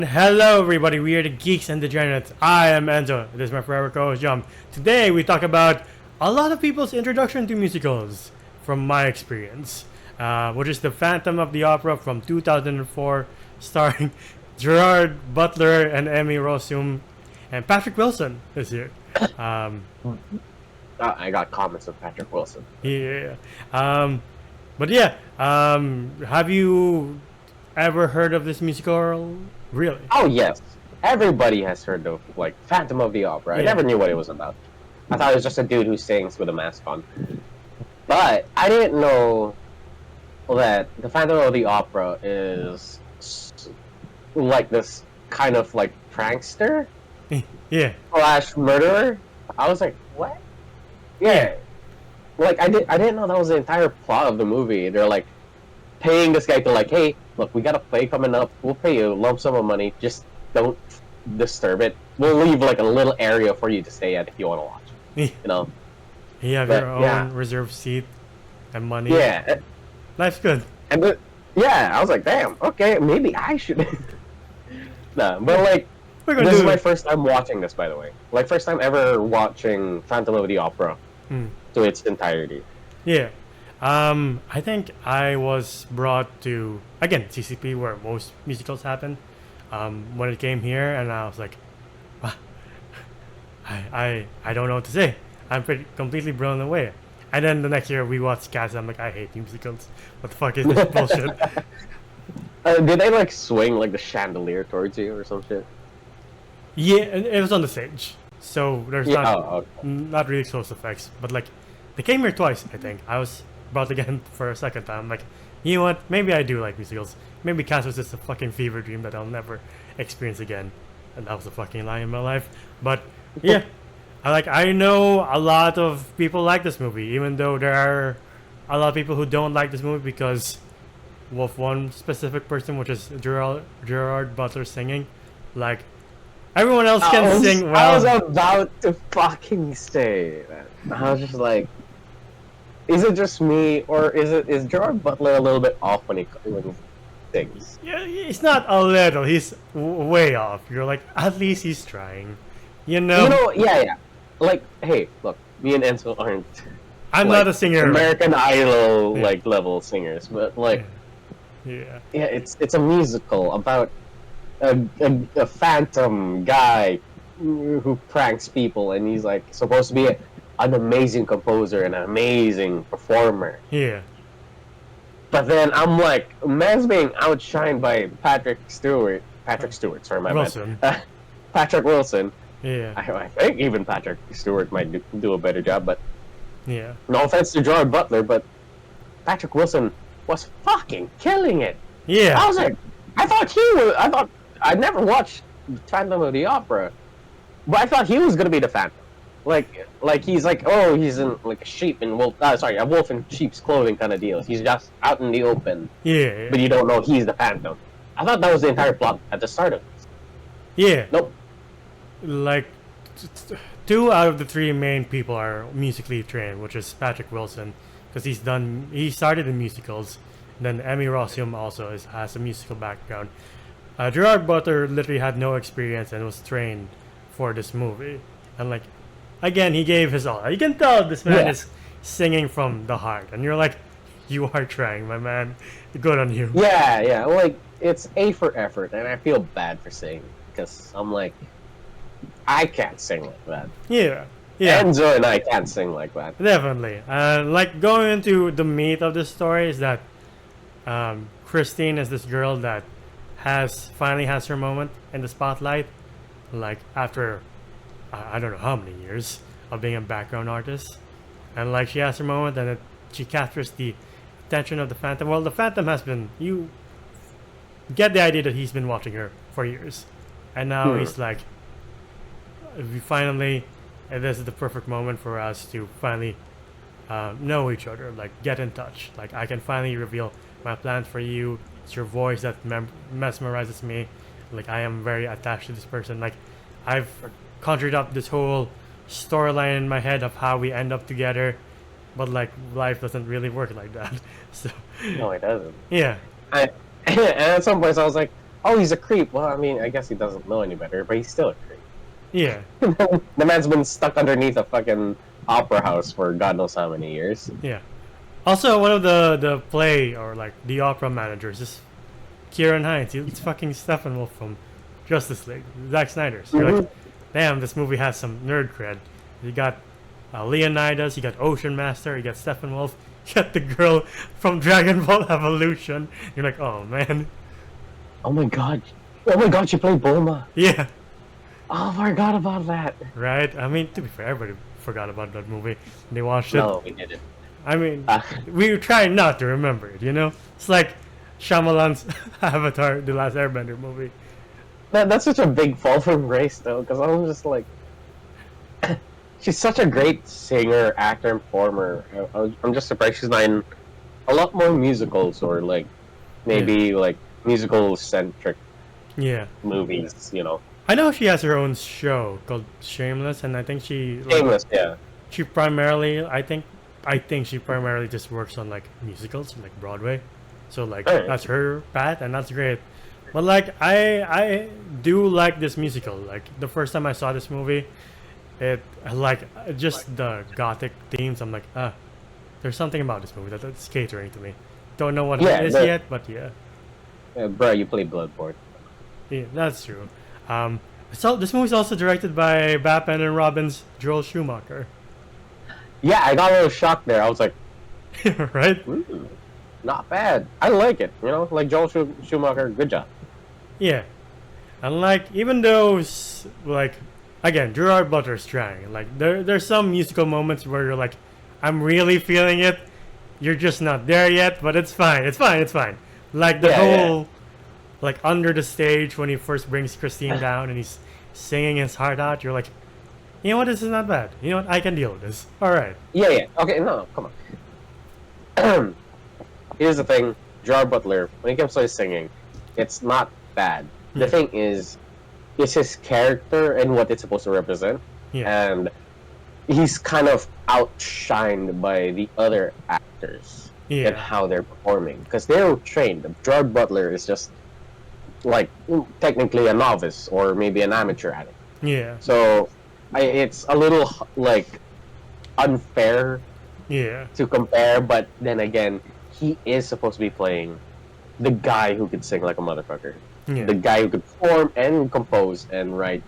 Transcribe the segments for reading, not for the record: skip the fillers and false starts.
Hello everybody, we are the Geeks and Degenerates. I am Enzo, this is my forever co-host Jum. Today we talk about a lot of people's introduction to musicals from my experience, which is The Phantom of the Opera from 2004, starring Gerard Butler and Emmy Rossum, and Patrick Wilson is here. Um, I got comments of Patrick Wilson. yeah, but yeah, have you ever heard of this musical? Really? Oh yes, everybody has heard of like Phantom of the Opera. I Yeah. never knew what it was about. I thought it was just a dude who sings with a mask on. But I didn't know that the Phantom of the Opera is like this kind of like prankster Yeah. slash murderer. I was like, what? Yeah. Like I didn't know that was the entire plot of the movie. They're like paying this guy to like, hey, look, we got a play coming up. We'll pay you a lump sum of money. Just don't disturb it. We'll leave like a little area for you to stay at if you want to watch. You know? You have But, your own yeah. reserved seat and money. Yeah. Life's good. And yeah, I was like, damn, okay, maybe I should. Nah, but like, We're gonna this is do my it. first time watching this, by the way. Like, first time ever watching Phantom of the Opera Hmm. to its entirety. Yeah. I think I was brought to, again, CCP, where most musicals happen, when it came here, and I was like, "Wow, I don't know what to say. I'm pretty completely blown away. And then the next year we watched Cats, and I'm like, I hate musicals. What the fuck is this bullshit? Did they like swing like the chandelier towards you or some shit? Yeah, and it was on the stage, so there's Yeah. not Oh, okay. not really close effects, but like they came here twice. I think I was brought again for a second time. Like, you know what? Maybe I do like musicals. Maybe Cats was just a fucking fever dream that I'll never experience again, and that was a fucking lie in my life. But yeah, I know a lot of people like this movie, even though there are a lot of people who don't like this movie because of one specific person, which is Gerard Butler singing. Like, everyone else can sing I was well. about to fucking say that. I was just like, is it just me, or is Gerard Butler a little bit off when he sings? Yeah, it's not a little. He's way off. You're like, at least he's trying. You know, Yeah. Like, hey, look, me and Enzo aren't I'm like, not a singer. American Idol Yeah. like level singers, but like, Yeah. yeah, it's a musical about a phantom guy who pranks people, and he's like supposed to be an amazing composer and an amazing performer. Yeah. But then I'm like, man's being outshined by Patrick Stewart. Sorry, my Wilson. bad. Patrick Wilson. Yeah. I think even Patrick Stewart might do a better job, but Yeah. no offense to Gerard Butler, but Patrick Wilson was fucking killing it. I Yeah. was like, I thought I'd never watched Phantom of the Opera, but I thought he was gonna be the Phantom. Like he's like, oh, he's in like a wolf in sheep's clothing kind of deal. He's just out in the open, Yeah. but you don't know he's the Phantom. I thought that was the entire plot at the start of this. Yeah. Nope. Like, two out of the three main people are musically trained, which is Patrick Wilson, because he started in musicals. Then Emmy Rossum also has a musical background. Gerard Butler literally had no experience and was trained for this movie. And like, again, he gave his all. You can tell this man Yeah. is singing from the heart, and you're like, you are trying, my man. Good on you. Yeah. Like it's A for effort, and I feel bad for saying because I'm like, I can't sing like that. Yeah. Yeah. Enzo and I can't sing like that. Definitely. Like, going into the meat of the story is that Christine is this girl that finally has her moment in the spotlight. Like, after I don't know how many years of being a background artist, and like she has her moment, and she captures the attention of the Phantom. Well, the Phantom you get the idea that he's been watching her for years, and now he's like, we finally. And this is the perfect moment for us to finally know each other, like get in touch. Like, I can finally reveal my plans for you. It's your voice that mesmerizes me. Like, I am very attached to this person. Like, I've conjured up this whole storyline in my head of how we end up together, but like life doesn't really work like that. So No, it doesn't. yeah, And at some points I was like, oh, he's a creep. Well, I mean, I guess he doesn't know any better, but he's still a creep. Yeah, The man's been stuck underneath a fucking opera house for God knows how many years. yeah. Also, one of the play or like the opera managers is Kieran Hines. It's fucking Steppenwolf from Justice League, Zack Snyder's. You're like, damn, this movie has some nerd cred. You got Leonidas, you got Ocean Master, you got Steppenwolf, you got the girl from Dragon Ball Evolution. You're like, oh man. Oh my god. Oh my god, you played Bulma. Yeah, Oh, I forgot about that. right? I mean, to be fair, everybody forgot about that movie. They watched it. No, we didn't. I mean, Ah. we try not to remember it, you know? It's like Shyamalan's Avatar, The Last Airbender movie. That's such a big fall from grace, though, because I'm just like, she's such a great singer, actor, and performer. I'm just surprised she's not in a lot more musicals or like maybe like musical centric Yeah. movies. You know, I know she has her own show called Shameless, and I think she Shameless, yeah. she primarily I think she primarily just works on like musicals, like Broadway. So like Alright. that's her path, and that's great. But like I do like this musical. Like the first time I saw this movie, it like just the gothic themes. I'm like, there's something about this movie that's catering to me. Don't know what Yeah, it is the- yet, but yeah. Bro, you play Bloodborne. Yeah, that's true. So this movie's also directed by Batman and Robin's Joel Schumacher, Yeah, I got a little shocked there. I was like, right? ooh, not bad. I like it. You know, like Joel Schumacher, good job. Yeah, and like even though like again Gerard Butler's trying. Like there's some musical moments where you're like, I'm really feeling it. You're just not there yet, but it's fine. It's fine. It's fine. Like the Yeah, yeah. whole like under the stage when he first brings Christine down and he's singing his heart out. You're like, you know what? This is not bad. You know what? I can deal with this. All right. Yeah, yeah. Okay, no, come on. Here's the thing, Gerard Butler, when it comes to his singing, it's not bad. The Yeah. thing is, it's his character and what it's supposed to represent, Yeah. and he's kind of outshined by the other actors and Yeah. how they're performing because they're trained. Gerard Butler is just like technically a novice or maybe an amateur at it. Yeah. So it's a little like unfair Yeah. to compare, but then again, he is supposed to be playing the guy who could sing like a motherfucker. Yeah. The guy who could perform and compose and write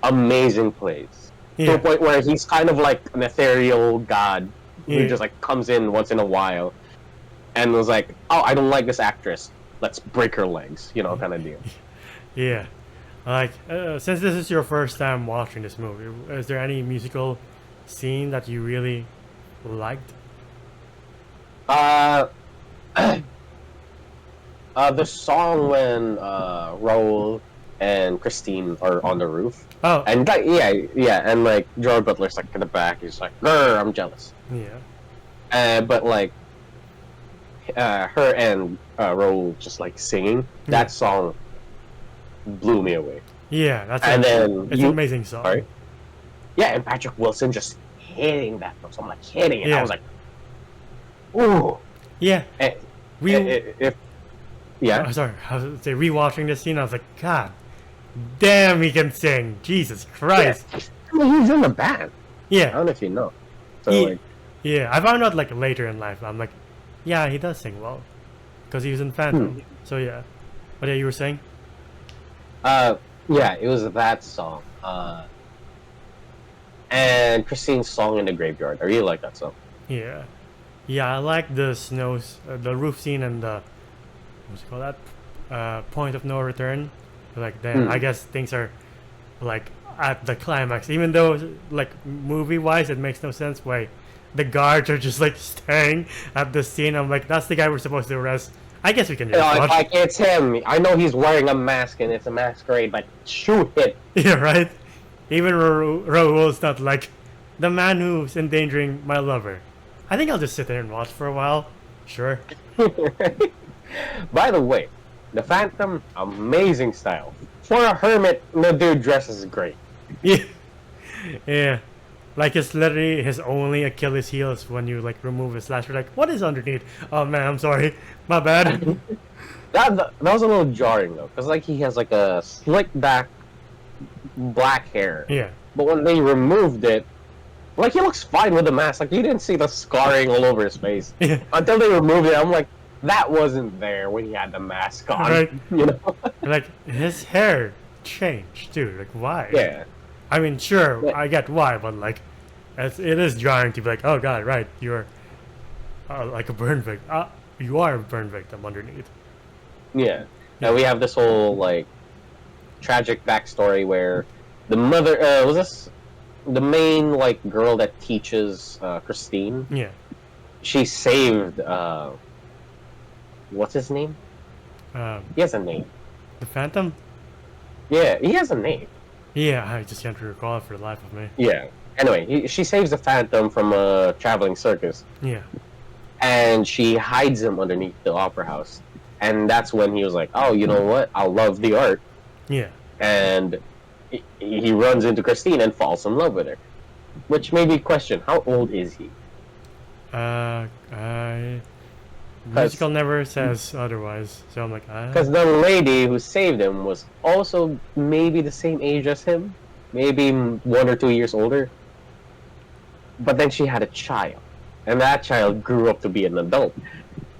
amazing plays. To Yeah. a point where he's kind of like an ethereal god Yeah. who just like comes in once in a while and was like, oh, I don't like this actress. Let's break her legs, you know, kind of deal. Yeah. Like, since this is your first time watching this movie, is there any musical scene that you really liked? The song when Raul and Christine are on the roof. Oh, And like, yeah, and like Gerard Butler's like in the back. He's like, "Grr, I'm jealous." yeah. But like, her and Raul just like singing Yeah. that song blew me away. Yeah, that's And then it's you- an amazing song. Sorry? Yeah, and Patrick Wilson just hitting that note. So I'm like hitting it. Yeah. I was like, ooh. Yeah. And, We if yeah, sorry, I was gonna say rewatching this scene, I was like, God damn, he can sing. Jesus Christ. I mean, he's in the band. I Yeah. don't know if you know. So He- like, Yeah. I found out like later in life. I'm like, yeah, he does sing well. Because he was in Phantom. So yeah. But yeah, you were saying? yeah, it was that song. And Christine's song in the graveyard. I really like that song. Yeah. Yeah, I like the the roof scene and the, what's it called that? Point of no return. Like, then I guess things are like at the climax. Even though, like, movie wise, it makes no sense why the guards are just like staring at the scene. I'm like, that's the guy we're supposed to arrest. I guess we can You know, just watch. like it's him. I know he's wearing a mask and it's a masquerade, but shoot it. Yeah, right? Even Raoul's not like the man who's endangering my lover. I think I'll just sit there and watch for a while. Sure. By the way, the Phantom, amazing style. For a hermit, the dude dresses great. Yeah. Yeah. Like it's literally his only Achilles heel is when you like remove his slash. You're like, what is underneath? Oh man, I'm sorry, my bad. That was a little jarring though, because like he has like a slick back black hair. Yeah. But when they removed it, like he looks fine with the mask. Like you didn't see the scarring all over his face Yeah. until they removed it. I'm like, that wasn't there when he had the mask on. Right. You know? Like his hair changed too. Like why? Yeah. I mean, sure, Yeah. I get why, but like, it is jarring to be like, oh god, right, you're like a burn victim. You are a burn victim underneath. Yeah. And we have this whole like tragic backstory where the mother was this the main like girl that teaches Christine. Yeah. She saved what's his name? He has a name. The Phantom. Yeah, he has a name. Yeah, I just can't recall it for the life of me. Yeah. Anyway, she saves the Phantom from a traveling circus, Yeah. and she hides him underneath the opera house. And that's when he was like, "Oh, you know what? I love the art." Yeah. And he runs into Christine and falls in love with her, which made me question: how old is he? Musical never says otherwise, so I'm like, Because the lady who saved him was also maybe the same age as him, maybe 1 or 2 years older. But then she had a child, and that child grew up to be an adult.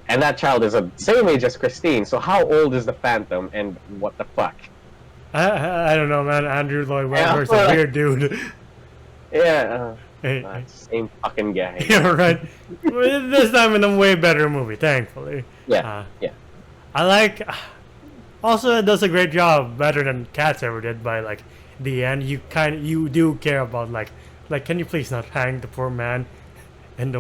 And that child is the same age as Christine, so how old is the Phantom, and what the fuck? I don't know, man. Andrew Lloyd Webber's a weird dude. Yeah, Hey, same fucking guy. yeah, right. This time in a way better movie, thankfully. Yeah, yeah. I like. Also, it does a great job, better than Cats ever did. By like the end, you do care about like can you please not hang the poor man and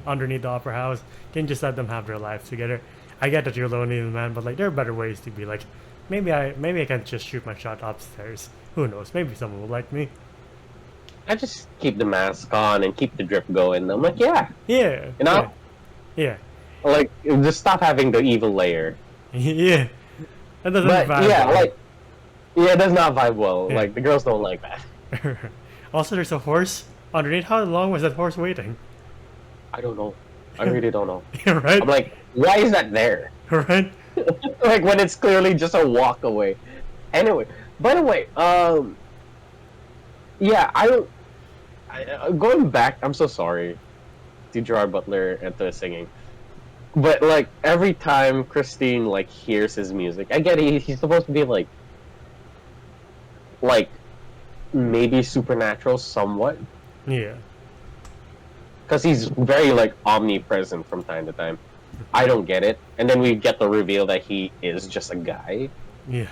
underneath the opera house? Can you just let them have their life together? I get that you're lonely, man, but like there are better ways to be like. Maybe I can just shoot my shot upstairs. Who knows? Maybe someone will like me. I just keep the mask on and keep the drip going. I'm like, yeah, Yeah. you know, Yeah. like just stop having the evil layer. Yeah. That doesn't But vibe yeah, well. like, yeah, it does not vibe well. Yeah. Like the girls don't like that. Also, there's a horse underneath. How long was that horse waiting? I don't know. I really don't know. Yeah, right. I'm like, why is that there? Right. Like when it's clearly just a walk away. Anyway, by the way, yeah, going back. I'm so sorry to Gerard Butler and the singing, but like every time Christine like hears his music, I get he's supposed to be like maybe supernatural somewhat, Yeah. because he's very like omnipresent from time to time. I don't get it, and then we get the reveal that he is just a guy. Yeah.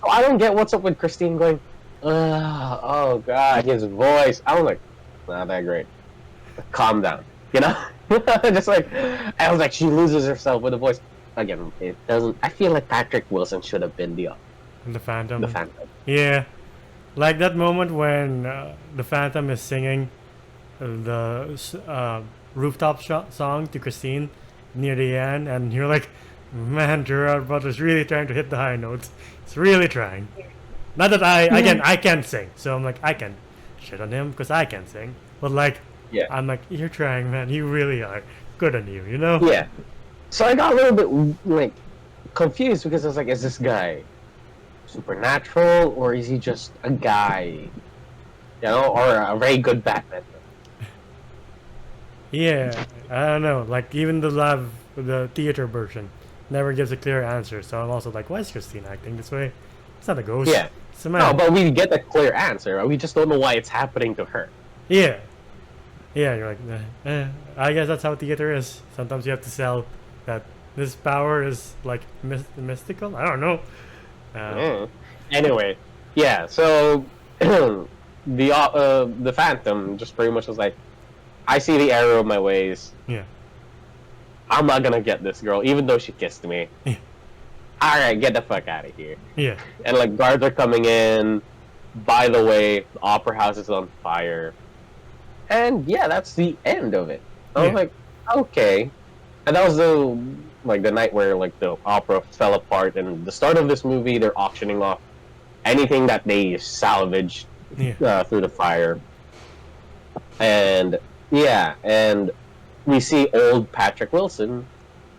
So I don't get what's up with Christine going, oh god, his voice. I was like, not that great. Calm down, you know? Just like, I was like, she loses herself with the voice. Again, it doesn't. I feel like Patrick Wilson should have been the Phantom. Phantom. Yeah. Like that moment when the Phantom is singing the rooftop song to Christine near the end, and you're like, man, Gerard Butler's really trying to hit the high notes. He's really trying. Not that I can't sing, so I'm like, I can shit on him because I can sing. But like, Yeah. I'm like, you're trying, man. You really are. Good on you, you know? Yeah. So I got a little bit like confused because I was like, is this guy supernatural or is he just a guy? You know, or a very good Batman? Yeah, I don't know. Like even the theater version never gives a clear answer. So I'm also like, why is Christine acting this way? It's not a ghost. Yeah. It's a man. No, but we get a clear answer. We just don't know why it's happening to her. Yeah. Yeah, you're like, I guess that's how theater is. Sometimes you have to sell that this power is like mystical. I don't know. Anyway, yeah. So the Phantom just pretty much was like, I see the error of my ways. Yeah. I'm not gonna get this girl, even though she kissed me. Yeah. All right, get the fuck out of here. Yeah. And like guards are coming in. By the way, the opera house is on fire. And yeah, that's the end of it. I was like, okay. And that was the night where like the opera fell apart. And the start of this movie, they're auctioning off anything that they salvaged through the fire. And yeah, and we see old Patrick Wilson,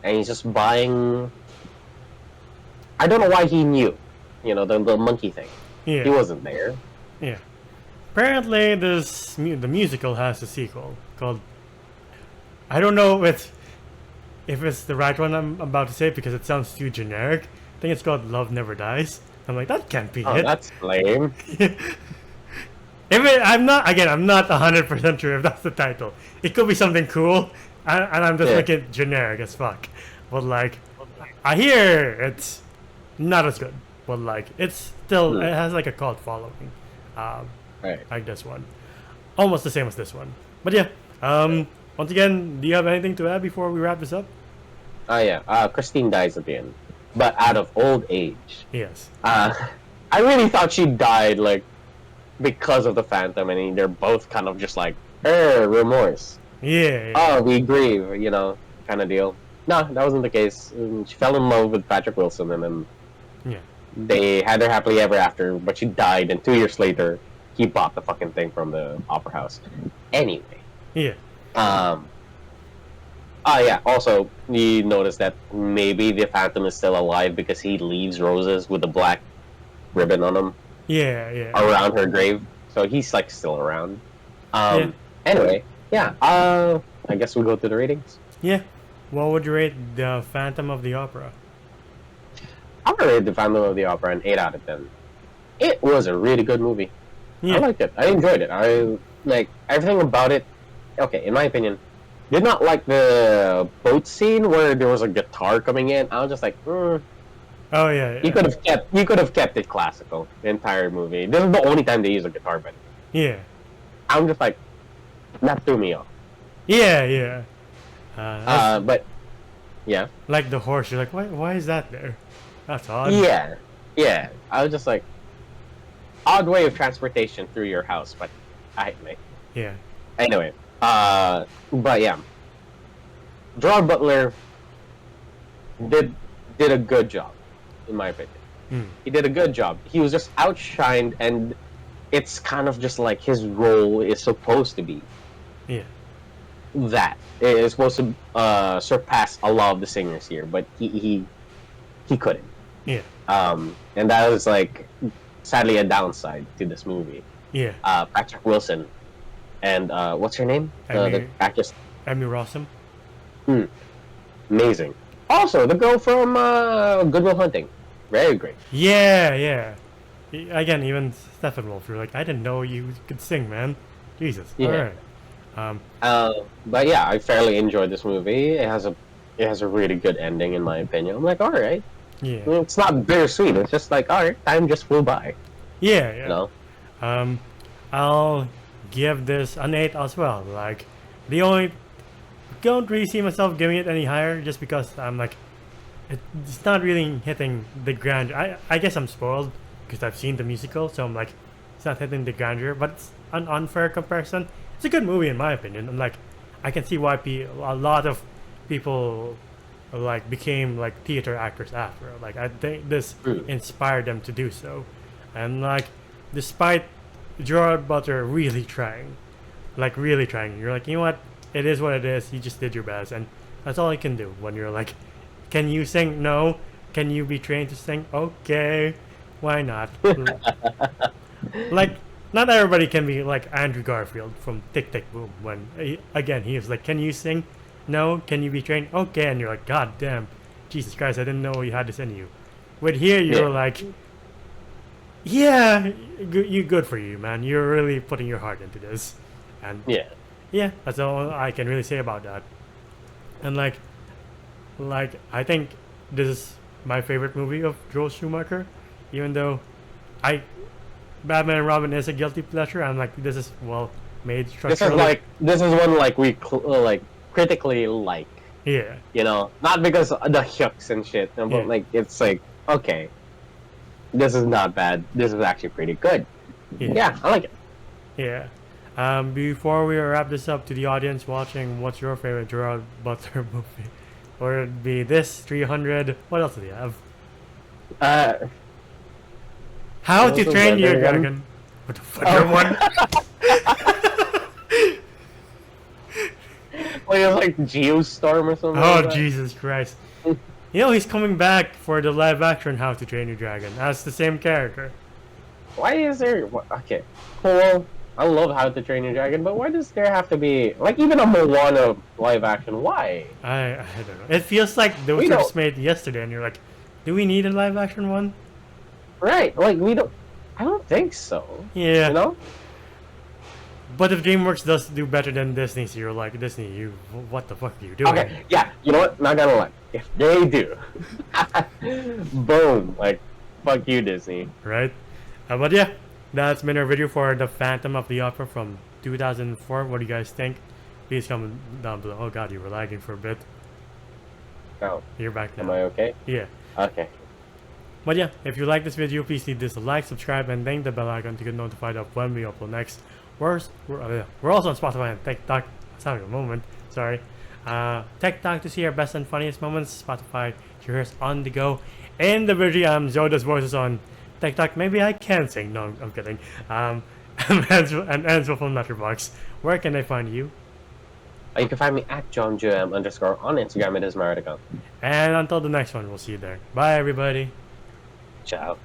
and he's just buying. I don't know why he knew, the monkey thing. Yeah. He wasn't there. Yeah. Apparently, the musical has a sequel called. I don't know if it's the right one I'm about to say because it sounds too generic. I think it's called Love Never Dies. I'm like, that can't be Oh, it. that's lame. I'm not 100% sure if that's the title. It could be something cool, and I'm just making it generic as fuck. But like, I hear it's not as good, but like, it's still it has like a cult following. Right. Like this one, almost the same as this one. But yeah, once again, do you have anything to add before we wrap this up? Oh yeah. Christine dies at the end, but out of old age. Yes. I really thought she died like because of the Phantom, and they're both kind of just like, remorse. Yeah. Oh, we grieve, kind of deal. No, that wasn't the case. She fell in love with Patrick Wilson, and then they had their happily ever after. But she died, and 2 years later, he bought the fucking thing from the opera house. Anyway. Yeah. Yeah. Also, you notice that maybe the Phantom is still alive because he leaves roses with a black ribbon on him. Yeah. Around her grave, so he's like still around. Anyway, yeah. I guess we'll go to the ratings. Yeah. What would you rate the Phantom of the Opera? I'm gonna rate the Phantom of the Opera an 8 out of 10. It was a really good movie. Yeah. I liked it. I enjoyed it. I like everything about it. Okay, in my opinion, did not like the boat scene where there was a guitar coming in. I was just like, Oh yeah. You could have kept it classical the entire movie. This is the only time they use a guitar, but Yeah. I'm just like, that threw me off. Yeah. But yeah. Like the horse, you're like, why is that there? That's odd. Yeah. I was just like, odd way of transportation through your house, but Yeah. Anyway, but yeah, Gerard Butler did a good job, in my opinion. He did a good job. He was just outshined, and it's kind of just like his role is supposed to be. Yeah. That it is supposed to surpass a lot of the singers here, but he couldn't. Yeah. And that was like sadly a downside to this movie. Yeah. Patrick Wilson, and what's her name? The actress. Emmy Rossum. Amazing. Also, the girl from Good Will Hunting, very great. Yeah. Again, even Steppenwolf, you're like, I didn't know you could sing, man. Jesus. Yeah. All right. But yeah, I fairly enjoyed this movie. It has a really good ending, in my opinion. I'm like, all right. Yeah. It's not bittersweet. It's just like, all right, time just flew by. Yeah. I'll give this an 8 as well. Like, don't really see myself giving it any higher just because I'm like, it's not really hitting the grandeur. I guess I'm spoiled because I've seen the musical, so I'm like, it's not hitting the grandeur, but it's an unfair comparison. It's a good movie in my opinion, and like, I can see why a lot of people like became like theater actors after. Like, I think this inspired them to do so, and like, despite Gerard Butler really trying, you're like, you know what? It is what it is. You just did your best, and that's all you can do when you're like, can you sing? No. Can you be trained to sing? Okay. Why not? Like, not everybody can be like Andrew Garfield from Tick Tick Boom. When he was like, can you sing? No. Can you be trained? Okay. And you're like, God damn, Jesus Christ, I didn't know you had this in you. But here you're like, yeah, you good for you, man. You're really putting your heart into this, and yeah, that's all I can really say about that. And like I think this is my favorite movie of Joel Schumacher, even though Batman and Robin is a guilty pleasure. I'm like, this is well made structurally. This is one like we critically like. Yeah. Not because of the hooks and shit, but like it's like, okay, this is not bad. This is actually pretty good. Yeah, I like it. Yeah. Before we wrap this up to the audience watching, what's your favorite Gerard Butler movie? Or it'd be this 300. What else do you have? How to Train Your Dragon. What the fuck? One. Like it's like Geostorm or something. Oh, like that. Jesus Christ. You know, he's coming back for the live action How to Train Your Dragon as the same character. Why is there? Okay, cool. I love How to Train Your Dragon, but why does there have to be like even a Moana live action? Why? I don't know. It feels like those We were don't- just made yesterday, and you're like, do we need a live action one? Right? Like we don't. I don't think so. Yeah. You know? But if DreamWorks does do better than Disney, so you're like, Disney, you, what the fuck are you doing? Okay. Yeah. You know what? Not gonna lie. If they do, boom! Like, fuck you, Disney. Right? But yeah, that's been our video for The Phantom of the Opera from 2004. What do you guys think? Please comment down below. Oh god, you were lagging for a bit. Oh, You're back now. am I okay? Yeah. Okay. But yeah, if you like this video, please leave this a like, subscribe, and ding the bell icon to get notified of when we upload next. We're also on Spotify and TikTok. Let's have a moment. Sorry. TikTok to see our best and funniest moments. Spotify to hear us on the go. In the video, Zoda's voices on TikTok. Maybe I can sing. No, I'm kidding. I'm Ansel from Letterboxd. Where can I find you? You can find me at JohnJM_ on Instagram. It is my account. And until the next one, we'll see you there. Bye, everybody. Ciao.